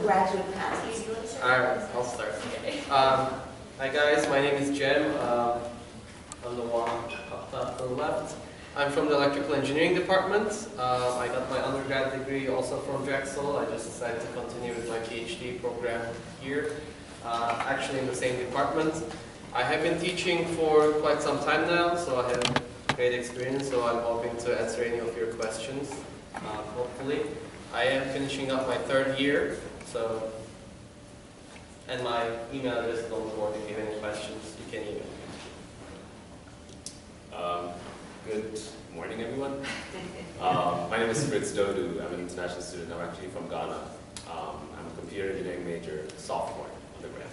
undergraduate panels. Alright, I'll start. Hi guys, my name is Jem. I'm the one up top to the left. I'm from the electrical engineering department. I got my undergrad degree also from Drexel. I just decided to continue with my PhD program here, actually in the same department. I have been teaching for quite some time now, so I have great experience, so I'm hoping to answer any of your questions, hopefully. I am finishing up my third year, so, and my email address is on the board. If you have any questions, you can email me. Good morning, everyone. My name is Fritz Dodu. I'm an international student. I'm actually from Ghana. I'm a computer engineering major, sophomore undergrad.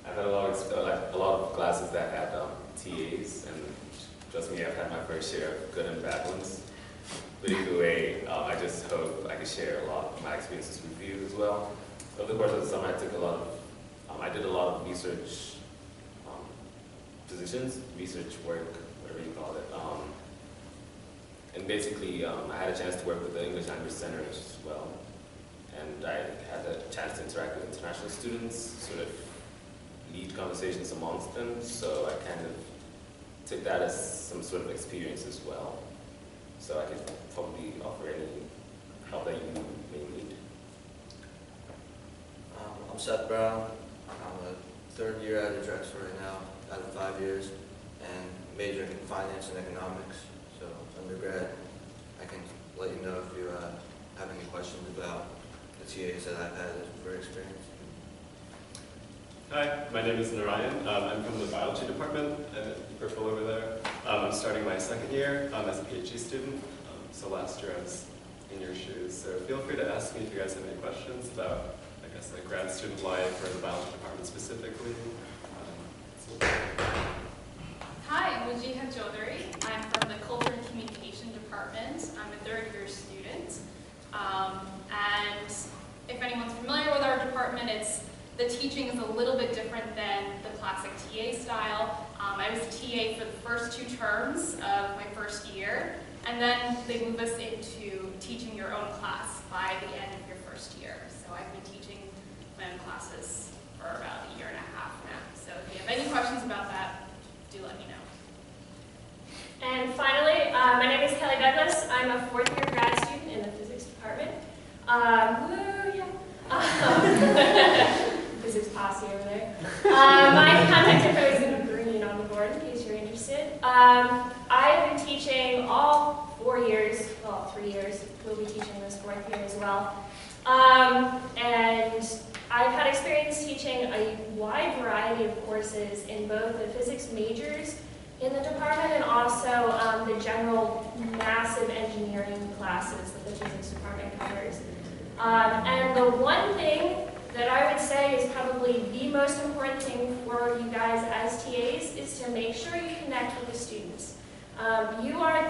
I've had a lot of classes that had TAs, and trust me, I've had my fair share of good and bad ones. But either way, I just hope I can share a lot of my experiences with you as well. Over the course of the summer, I did a lot of research positions, research work, whatever you call it. And basically, I had a chance to work with the English Language Center as well. And I had a chance to interact with international students, sort of lead conversations amongst them. So I kind of took that as some sort of experience as well. So I could probably offer any help that you may need. I'm Seth Brown. I'm a third year at Drexel right now, out of 5 years, and majoring in finance and economics. So undergrad, I can let you know if you have any questions about the TAs that I've had for experience. Hi, my name is Narayan. I'm from the biology department at Purple over there. I'm starting my second year as a PhD student. So last year I was in your shoes. So feel free to ask me if you guys have any questions about, I guess, like grad student life or the biology department specifically. Hi, I'm Wajiha Chaudhary. I'm from the Culture and Communication department. I'm a third year student. And if anyone's familiar with our department, the teaching is a little bit different than the classic TA style. I was a TA for the first 2 terms of my first year, and then they move us into teaching your own class by the end of your first year. So I've been teaching my own classes for about 1.5 years now. So if you have any questions about that, do let me know. And finally, my name is Kelly Douglas. I'm a 4th year grad student in the physics department. Physics posse over there. My contact info is in green on the board in case you're interested. I've been teaching all 4 years, well, 3 years. We'll be teaching this 4th year as well. And I've had experience teaching a wide variety of courses in both the physics majors in the department and also the general massive engineering classes that the physics department covers. And the one thing that I would say is probably the most important thing for you guys as TAs is to make sure you connect with the students. You are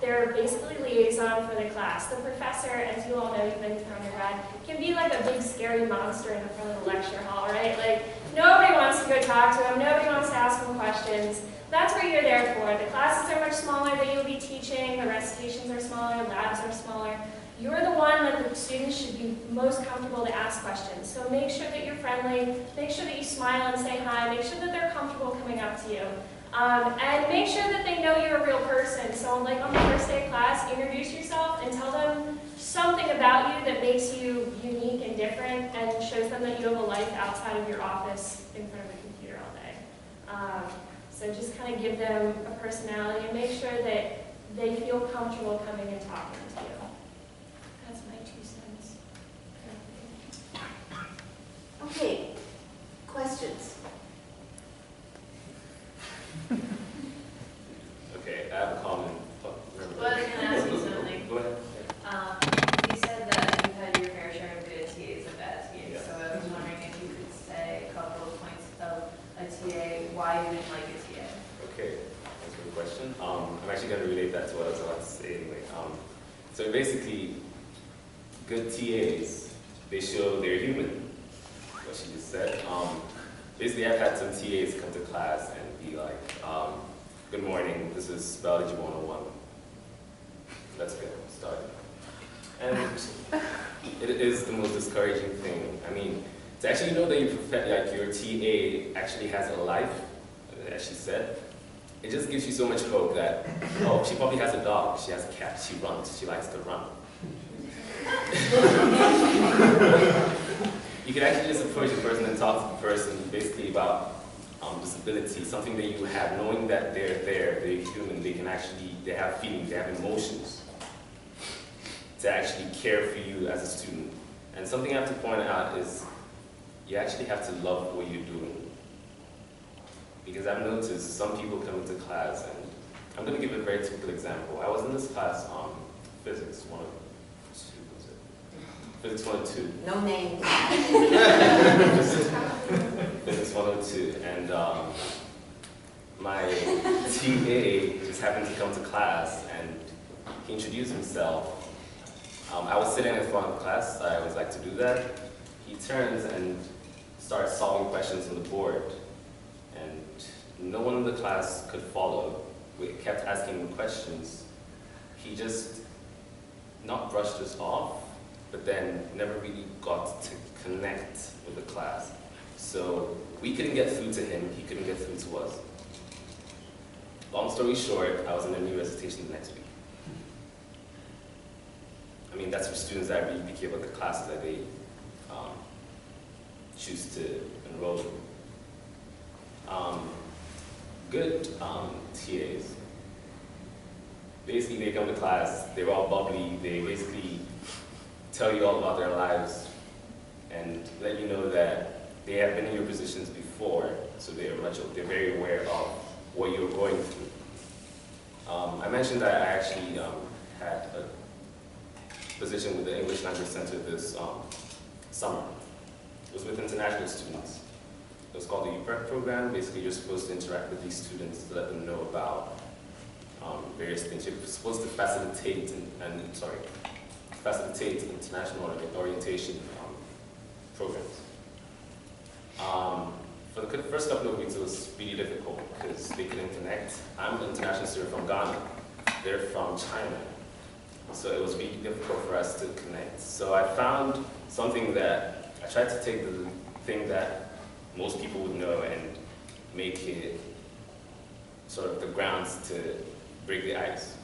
their basically liaison for the class. The professor, as you all know, you've been through undergrad, can be like a big scary monster in the front of the lecture hall, right? Like, nobody wants to go talk to him, nobody wants to ask him questions. That's what you're there for. The classes are much smaller that you'll be teaching, the recitations are smaller, labs are smaller. You're the one that the students should be most comfortable to ask questions. So make sure that you're friendly, make sure that you smile and say hi, make sure that they're comfortable coming up to you. And make sure that they know you're a real person. So like on the first day of class, introduce yourself and tell them something about you that makes you unique and different and shows them that you have a life outside of your office in front of a computer all day. So just kind of give them a personality and make sure that they feel comfortable coming and talking to you. That's my 2 cents. Okay, questions? Okay, I have a comment. Well, I was going to ask you something. Go ahead. You said that you've had your fair share of good TAs and bad TAs, Yeah. so I was wondering if you could say a couple of points of a TA, why you didn't like a TA. Okay, thanks for the question. I'm actually going to relate that to what I was about to say anyway. So basically, good TAs, they show they're human, what she just said. Basically, I've had some TAs come to class and be like, good morning, this is Biology 101. Let's get started. And it is the most discouraging thing. I mean, to actually know that your TA actually has a life, as she said, it just gives you so much hope that, oh, she probably has a dog, she has a cat, she runs, she likes to run. You can actually just approach a person and talk to the person basically about disability, something that you have, knowing that they're human, they have feelings, they have emotions, to actually care for you as a student. And something I have to point out is, you actually have to love what you're doing. Because I've noticed some people come into class, and I'm going to give a very typical example. I was in this class, Physics 102, was it? Physics 102. No name. Physics 102, and my TA just happened to come to class, and he introduced himself. I was sitting in front of class, I always like to do that. He turns and starts solving questions on the board, and no one in the class could follow. We kept asking him questions. He just not brushed us off, but then never really got to connect with the class. So we couldn't get through to him, he couldn't get through to us. Long story short, I was in a new recitation the next week. I mean, that's for students that really care about the classes that they choose to enroll in. Good TAs. Basically, they come to class, they're all bubbly, they basically tell you all about their lives and let you know that they have been in your positions before, so they're very aware of what you're going through. I mentioned that I actually had a position with the English Language Center this summer. It was with international students. It was called the UPrep program. Basically, you're supposed to interact with these students to let them know about various things. You're supposed to facilitate facilitate international orientation programs. For the first couple of weeks, it was really difficult because they couldn't connect. I'm an international student from Ghana. They're from China. So it was really difficult for us to connect. So I found something that, I tried to take the thing that most people would know and make it sort of the grounds to break the ice.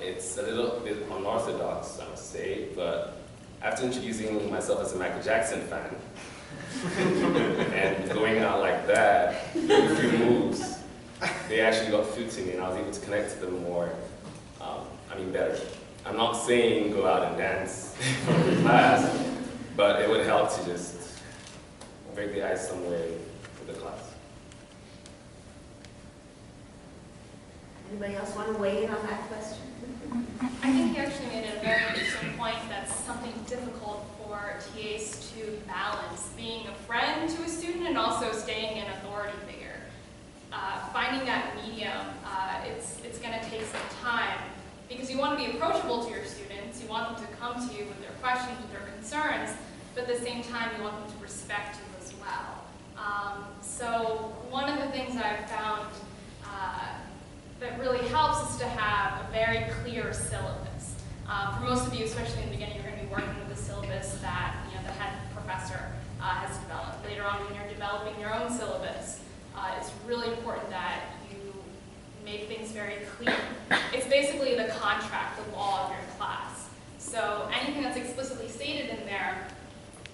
It's a little bit unorthodox, I must say, but after introducing myself as a Michael Jackson fan, and going out like that, a few moves, they actually got through to me and I was able to connect to them more, better. I'm not saying go out and dance in class, but it would help to just break the ice somewhere with the class. Anybody else want to weigh in on that question? I think you actually made a very interesting point that's something difficult for TAs to balance, being a friend to a student and also staying an authority figure. Finding that medium, it's going to take some time because you want to be approachable to your students, you want them to come to you with their questions, with their concerns, but at the same time you want them to respect you as well. So one of the things I've found that really helps is to have a very clear syllabus. For most of you, especially in the beginning, you're going to be working with a syllabus that the head professor has developed. Later on, when you're developing your own syllabus, it's really important that you make things very clear. It's basically the contract, the law of your class. So anything that's explicitly stated in there,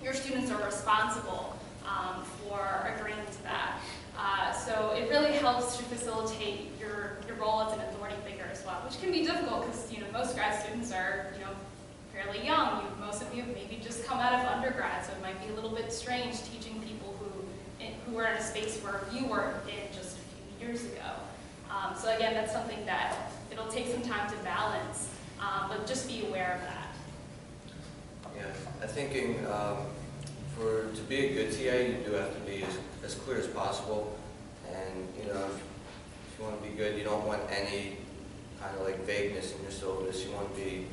your students are responsible for agreeing to that. So it really helps to facilitate your role as an authority figure as well, which can be difficult because most grad students are fairly young. Most of you have maybe just come out of undergrad, so it might be a little bit strange teaching people who are in a space where you were in just a few years ago. So again, that's something that it'll take some time to balance, but just be aware of that. Yeah, I'm thinking to be a good TA, you do have to be as clear as possible. And if you want to be good, you don't want any kind of like vagueness in your syllabus. You want to be,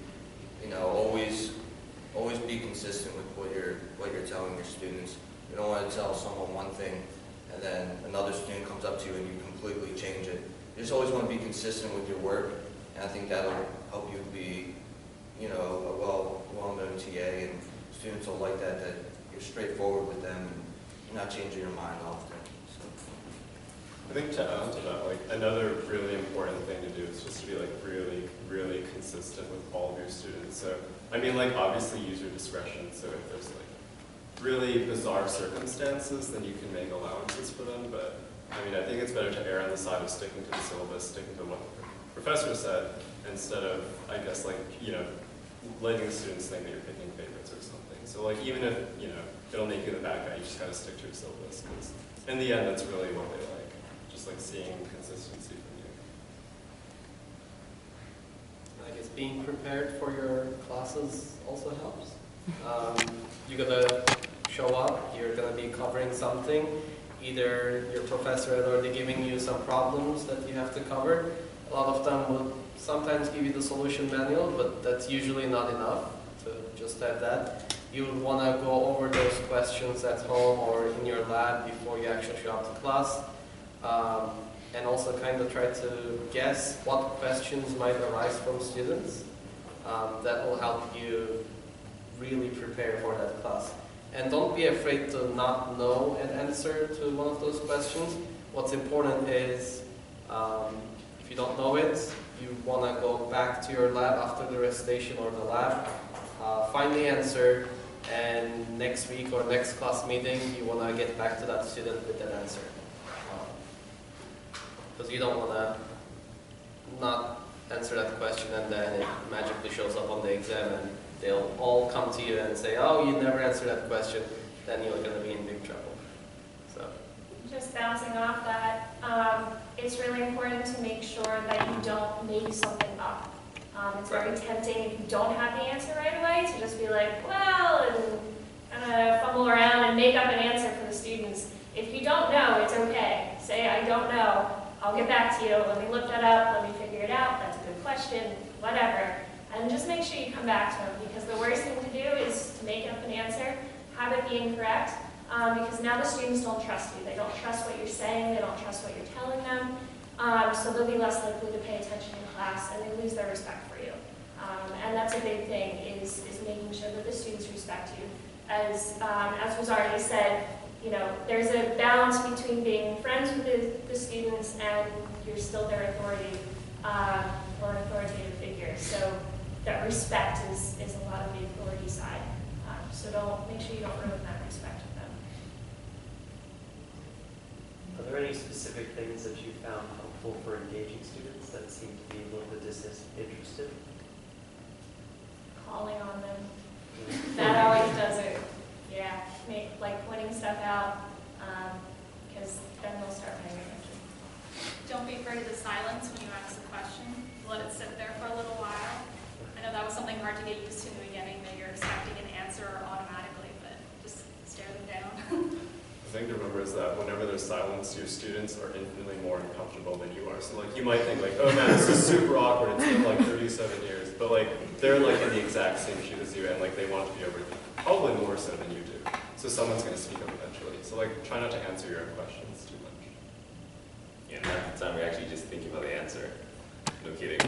always be consistent with what you're telling your students. You don't want to tell someone one thing and then another student comes up to you and you completely change it. You just always want to be consistent with your work, and I think that'll help you be, you know, a well-known TA, and students will like that you're straightforward with them and you're not changing your mind often. So. I think to add to that, like another really important thing to do is just to be like really, really consistent with all of your students. So I mean, like obviously use your discretion. So if there's like really bizarre circumstances, then you can make allowances for them. But I mean, I think it's better to err on the side of sticking to the syllabus, sticking to what the professor said, instead of, I guess, like, you know, letting the students think that you're picking favorites or something. So like, even if, you know, it'll make you the bad guy, you just gotta stick to your syllabus, because in the end, that's really what they like. Just like seeing consistency from you. I guess being prepared for your classes also helps. You gotta show up, you're gonna be covering something. Either your professor had already giving you some problems that you have to cover. A lot of them will sometimes give you the solution manual, but that's usually not enough to just have that. You would want to go over those questions at home or in your lab before you actually show up to class. And also kind of try to guess what questions might arise from students. That will help you really prepare for that class. And don't be afraid to not know an answer to one of those questions. What's important is, if you don't know it, you want to go back to your lab after the recitation or the lab, find the answer, and next week or next class meeting, you want to get back to that student with that answer. Because you don't want to not answer that question and then it magically shows up on the exam and they'll all come to you and say, oh, you never answered that question, then you're going to be in big trouble. So. Just bouncing off that, it's really important to make sure that you don't make something up. It's very tempting if you don't have the answer right away to just be like, well, and kind of fumble around and make up an answer for the students. If you don't know, it's okay. Say, I don't know. I'll get back to you. Let me look that up. Let me figure it out. That's a good question. Whatever. And just make sure you come back to them, because the worst thing to do is to make up an answer, have it be incorrect, because now the students don't trust you. They don't trust what you're saying. They don't trust what you're telling them. So they'll be less likely to pay attention in class, and they lose their respect for you. And that's a big thing, is making sure that the students respect you. As was already said, you know, there's a balance between being friends with the students and you're still their authority or an authoritative figure. So that respect is a lot of the authority side. So make sure you don't ruin that respect with them. Are there any specific things that you found helpful for engaging students that seem to be a little bit disinterested? Calling on them. That always does it. Yeah, like pointing stuff out, because then they'll start paying attention. Don't be afraid of the silence when you ask the question. Let it sit there for a little while. I know that was something hard to get used to in the beginning, that you're expecting an answer automatically, but just stare them down. The thing to remember is that whenever there's silence, your students are infinitely more uncomfortable than you are. So like you might think like, oh man, this is super awkward. It's been like 37 years, but like they're like in the exact same shoe as you, and like they want to be over probably more so than you do. So someone's going to speak up eventually. So like try not to answer your own questions too much. Yeah, and half the time we're actually just thinking about the answer. No kidding.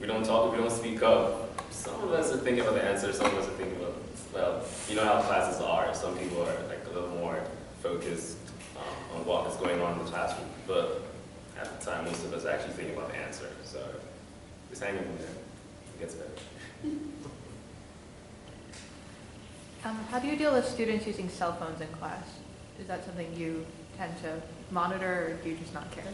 We don't talk, we don't speak up. Some of us are thinking about the answer, some of us are thinking about, well, you know how classes are. Some people are like a little more focused on what is going on in the classroom. But at the time, most of us are actually thinking about the answer. So just hang in there. It gets better. How do you deal with students using cell phones in class? Is that something you tend to monitor, or do you just not care?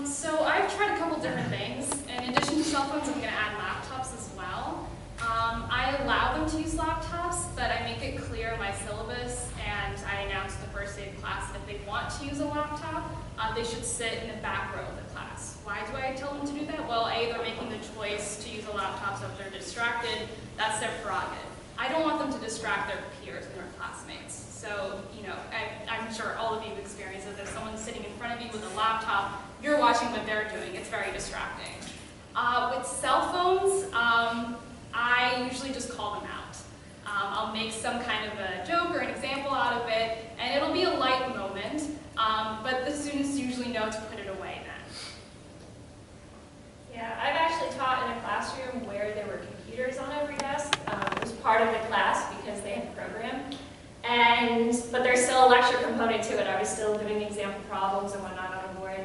So I've tried a couple different things. In addition to cell phones, I'm going to add laptops as well. I allow them to use laptops, but I make it clear in my syllabus, and I announce the first day of class that if they want to use a laptop, they should sit in the back row of the class. Why do I tell them to do that? Well, A, they're making the choice to use a laptop, so if they're distracted, that's their prerogative. I don't want them to distract their peers and their classmates. So, you know, I'm sure all of you have experienced that there's someone sitting in front of you with a laptop, you're watching what they're doing. It's very distracting. With cell phones, I usually just call them out. I'll make some kind of a joke or an example out of it, and it'll be a light moment, but the students usually know to put it away then. Yeah, I've actually lecture component to it. I was still doing example problems and whatnot on the board.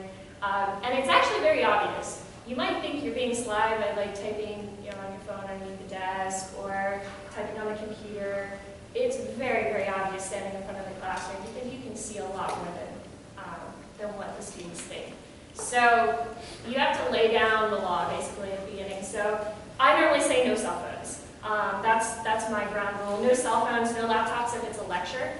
And it's actually very obvious. You might think you're being sly by like typing on your phone underneath the desk or typing on the computer. It's very, very obvious standing in front of the classroom because you can see a lot more than what the students think. So you have to lay down the law basically at the beginning. So I normally say no cell phones. That's my ground rule. No cell phones, no laptops if it's a lecture.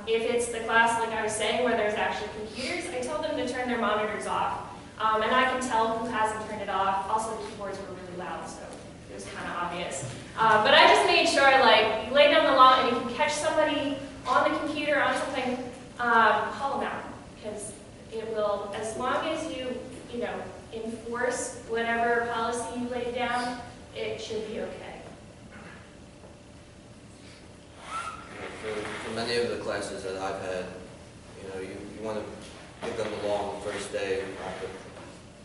If it's the class, like I was saying, where there's actually computers, I told them to turn their monitors off. And I can tell who hasn't turned it off. Also, the keyboards were really loud, so it was kind of obvious. But I just made sure, like, you lay down the law, and if you catch somebody on the computer, on something, call them out. Because it will, as long as you enforce whatever policy you laid down, it should be okay. For many of the classes that I've had, you want to give them the law on the first day,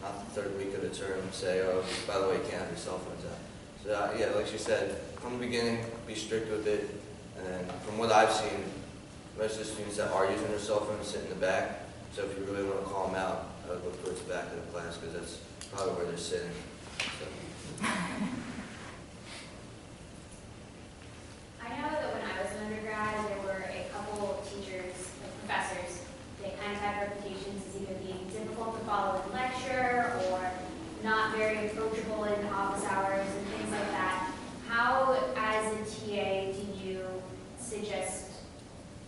not the third week of the term, say, oh, by the way, you can't have your cell phones out. So yeah, like she said, from the beginning, be strict with it. And then from what I've seen, most of the students that are using their cell phones sit in the back. So if you really want to call them out, I would look towards the back of the class because that's probably where they're sitting. So. I know that when I was an undergrad, there were a couple teachers, like professors, that kind of had reputations as either being difficult to follow in lecture or not very approachable in office hours and things like that. How, as a TA, do you suggest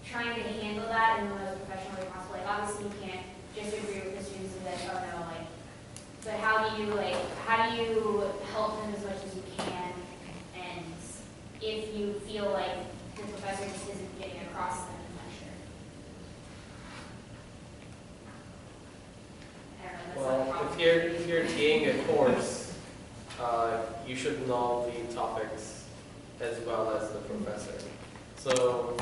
trying to handle that in the most professional way possible? Like, obviously you can't just agree with the students and be like, oh no, but how do you help them as much as you can? And if you feel like the professor just isn't getting across them in lecture. I don't know, that's Well, if you're TAing a course, you should know the topics as well as the professor. So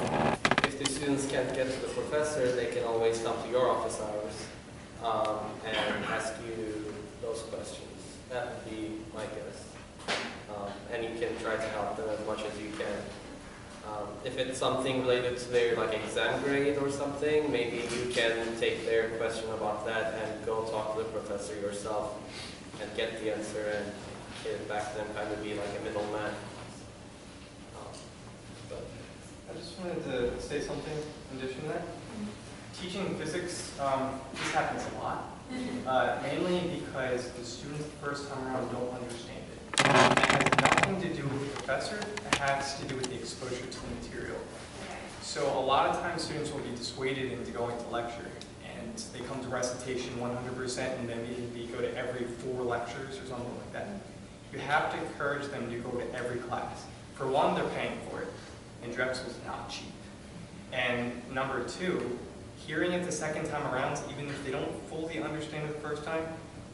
if the students can't get to the professor, they can always come to your office hours and ask you those questions. That would be my guess. And you can try to help them as much as you can. If it's something related to their exam grade or something, maybe you can take their question about that and go talk to the professor yourself and get the answer and get it back to them, kind of be like a middleman. I just wanted to say something in addition to that. Teaching physics, this happens a lot, mainly because the students the first time around don't understand it. It has nothing to do with the professor, it has to do with the exposure to the material. So a lot of times students will be dissuaded into going to lecture, and they come to recitation 100% and then maybe go to every 4 lectures or something like that. You have to encourage them to go to every class. For one, they're paying for it, and Drexel's not cheap. And number 2, hearing it the second time around, even if they don't fully understand it the first time,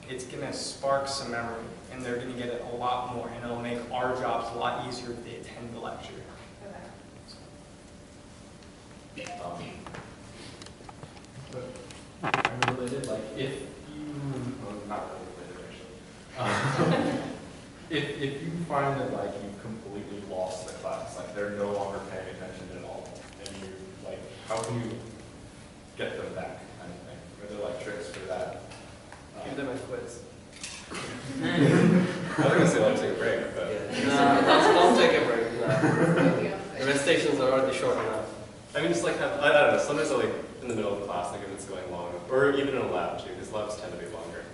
it's going to spark some memory, and they're going to get it a lot more, and it'll make our jobs a lot easier if they attend the lecture. I'm related, if you, well, not really related actually. If you find that you've completely lost the class, they're no longer paying attention at all, and you how can you get them back kind of thing? Are there tricks for that? Give them a quiz. I was going to say take a break, but No, don't take a break. No. The recitations are already short enough. I mean, just I don't know, sometimes in the middle of class, if it's going long, or even in a lab too, because labs tend to be longer.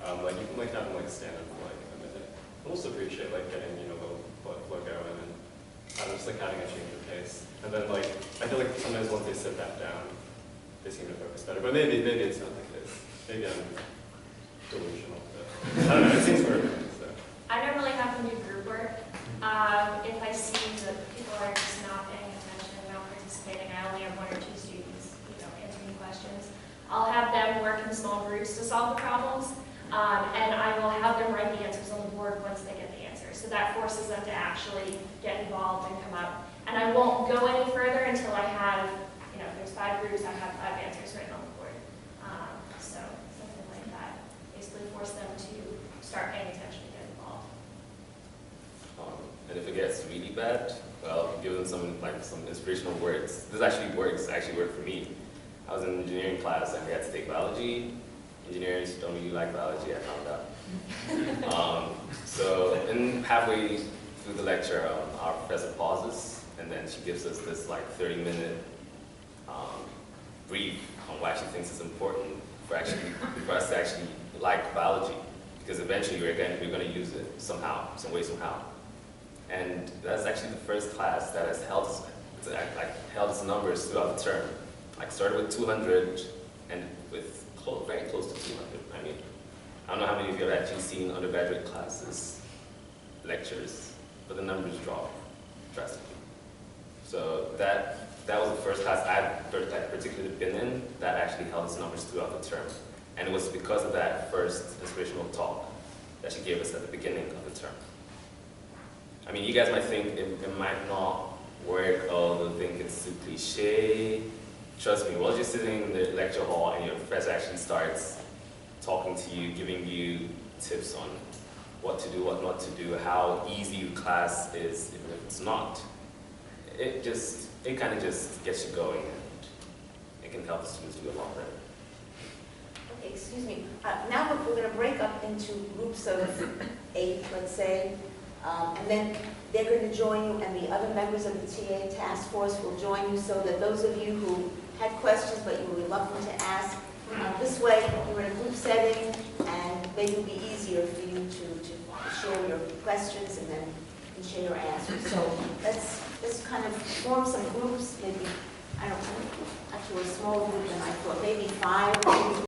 You can have them stand up for a minute. I also appreciate getting the blood flow going and just having a change of pace. And then I feel sometimes once they sit back down, they seem to focus better. But maybe it's not the case. Maybe I'm delusional. But I don't know. It seems perfect. So. I normally have them do group work. If I see that people are just not paying attention and not participating, I only have 1 or 2 students, answering questions. I'll have them work in small groups to solve the problems, and I will have them write the answers on the board once they get the answers. So that forces them to actually get involved and come up. And I won't go any further until I have, there's 5 groups, I have 5 answers written on the board. So something like that. Basically force them to start paying attention and get involved. and if it gets really bad, well, give them some inspirational words. This actually works. It actually worked for me. I was in engineering class and we had to take biology. Engineers don't really like biology, I found out. And halfway through the lecture, our professor pauses, and then she gives us this like 30-minute brief on why she thinks it's important for us to actually like biology, because eventually we're going to use it somehow, some way, somehow. And that's actually the first class that has held its numbers throughout the term. Like started with 200 and with very close to 200. I mean, I don't know how many of you have actually seen undergraduate classes, lectures, but the numbers drop drastically. So that was the first class I've particularly been in that actually held its numbers throughout the term. And it was because of that first inspirational talk that she gave us at the beginning of the term. I mean, you guys might think it might not work, or they'll think it's too cliche. Trust me, while you're sitting in the lecture hall and your professor actually starts talking to you, giving you tips on what to do, what not to do, how easy the class is, even if it's not, it kind of just gets you going, and it can help the students do a lot better. Okay, excuse me. Now we're going to break up into groups of 8, let's say, and then they're going to join you, and the other members of the TA task force will join you, so that those of you who had questions but you were reluctant to ask, this way you're in a group setting, and maybe it'll be easier for you to share your questions and then share your answers. So let's kind of form some groups, maybe, I don't know, actually a smaller group than I thought, maybe 5